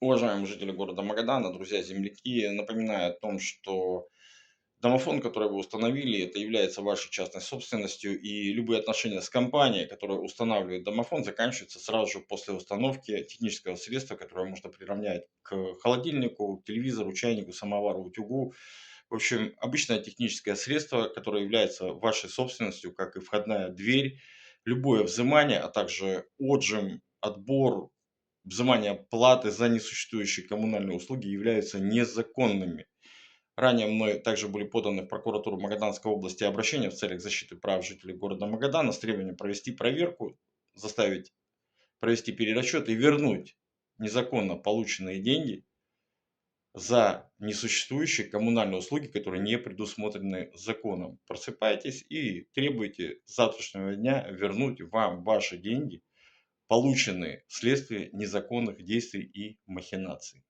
Уважаемые жители города Магадана, друзья, земляки, напоминаю о том, что домофон, который вы установили, это является вашей частной собственностью, и любые отношения с компанией, которая устанавливает домофон, заканчиваются сразу же после установки технического средства, которое можно приравнять к холодильнику, телевизору, чайнику, самовару, утюгу. В общем, обычное техническое средство, которое является вашей собственностью, как и входная дверь, любое взимание, а также отжим, отбор, взимание платы за несуществующие коммунальные услуги являются незаконными. Ранее мной также были поданы в прокуратуру Магаданской области обращения в целях защиты прав жителей города Магадана с требованием провести проверку, заставить провести перерасчет и вернуть незаконно полученные деньги за несуществующие коммунальные услуги, которые не предусмотрены законом. Просыпайтесь и требуйте с завтрашнего дня вернуть вам ваши деньги, полученные вследствие незаконных действий и махинаций.